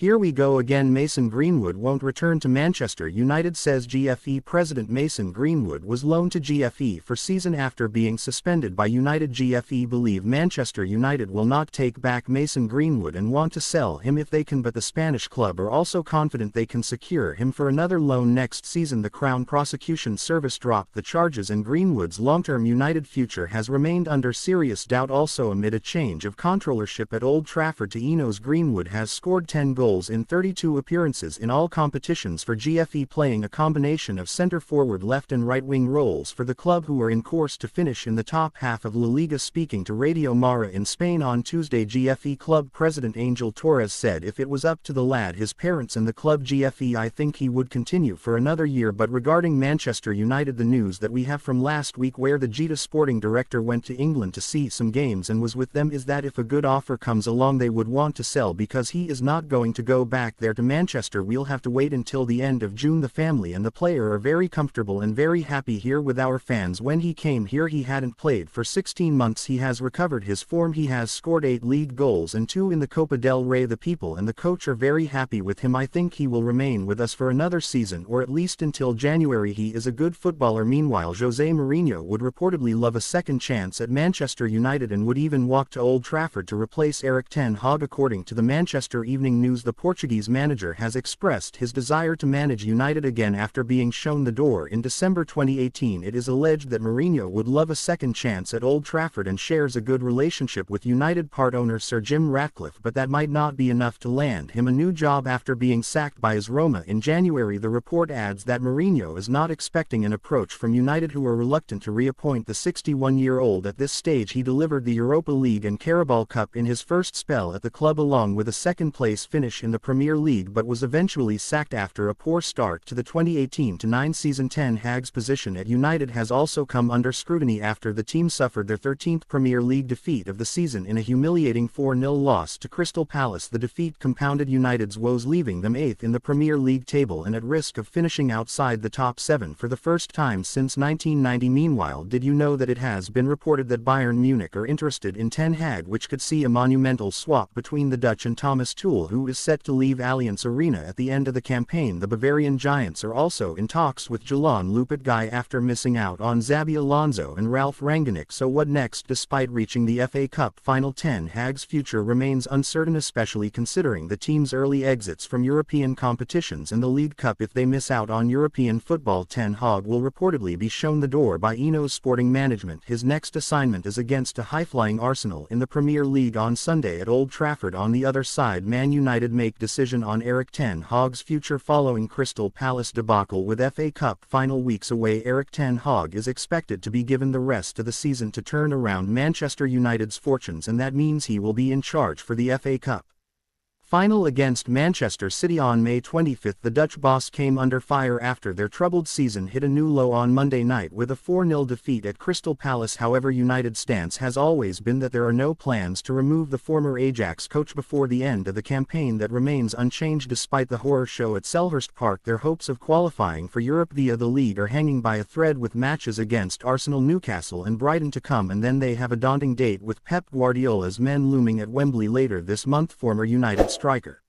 Here we go again. Mason Greenwood won't return to Manchester United, says GFE president. Mason Greenwood was loaned to GFE for season after being suspended by United. GFE believe Manchester United will not take back Mason Greenwood and want to sell him if they can, but the Spanish club are also confident they can secure him for another loan next season. The Crown Prosecution Service dropped the charges and Greenwood's long-term United future has remained under serious doubt, also amid a change of controllership at Old Trafford. Enos Greenwood has scored 10 goals in 32 appearances in all competitions for GFE, playing a combination of centre-forward, left and right-wing roles for the club, who are in course to finish in the top half of La Liga. Speaking to Radio Marca in Spain on Tuesday, GFE club president Angel Torres said, "If it was up to the lad, his parents and the club GFE, I think he would continue for another year." But regarding Manchester United, the news that we have from last week, where the Gita sporting director went to England to see some games and was with them, is that if a good offer comes along they would want to sell, because he is not going to go back there to Manchester. We'll have to wait until the end of June. The family and the player are very comfortable and very happy here with our fans. When he came here he hadn't played for 16 months. He has recovered his form. He has scored 8 league goals and 2 in the Copa del Rey. The people and the coach are very happy with him. I think he will remain with us for another season, or at least until January. He is a good footballer. Meanwhile, Jose Mourinho would reportedly love a second chance at Manchester United and would even walk to Old Trafford to replace Erik ten Hag. According to the Manchester Evening News, the Portuguese manager has expressed his desire to manage United again after being shown the door in December 2018. It is alleged that Mourinho would love a second chance at Old Trafford and shares a good relationship with United part owner Sir Jim Ratcliffe, but that might not be enough to land him a new job after being sacked by AS Roma in January. The report adds that Mourinho is not expecting an approach from United, who are reluctant to reappoint the 61-year-old at this stage. He delivered the Europa League and Carabao Cup in his first spell at the club, along with a second-place finish in the Premier League, but was eventually sacked after a poor start to the 2018-19 season. Ten Hag's position at United has also come under scrutiny after the team suffered their 13th Premier League defeat of the season in a humiliating 4-0 loss to Crystal Palace. The defeat compounded United's woes, leaving them 8th in the Premier League table and at risk of finishing outside the top 7 for the first time since 1990. Meanwhile, did you know that it has been reported that Bayern Munich are interested in Ten Hag, which could see a monumental swap between the Dutch and Thomas Tuchel, who is set to leave Allianz Arena at the end of the campaign. The Bavarian Giants are also in talks with Jalan Lopetegui after missing out on Xabi Alonso and Ralf Rangnick. So what next? Despite reaching the FA Cup final, Ten Hag's future remains uncertain, especially considering the team's early exits from European competitions and the League Cup. If they miss out on European football, Ten Hag will reportedly be shown the door by Enos Sporting Management. His next assignment is against a high-flying Arsenal in the Premier League on Sunday at Old Trafford. On the other side, Man United make decision on Erik ten Hag's future following Crystal Palace debacle. With FA Cup final weeks away, Erik ten Hag is expected to be given the rest of the season to turn around Manchester United's fortunes, and that means he will be in charge for the FA Cup final against Manchester City on May 25. The Dutch boss came under fire after their troubled season hit a new low on Monday night with a 4-0 defeat at Crystal Palace. However, United's stance has always been that there are no plans to remove the former Ajax coach before the end of the campaign. That remains unchanged despite the horror show at Selhurst Park. Their hopes of qualifying for Europe via the league are hanging by a thread, with matches against Arsenal, Newcastle and Brighton to come, and then they have a daunting date with Pep Guardiola's men looming at Wembley later this month. Former United striker.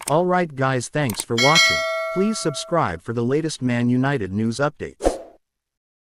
Alright guys, thanks for watching. Please subscribe for the latest Man United news updates.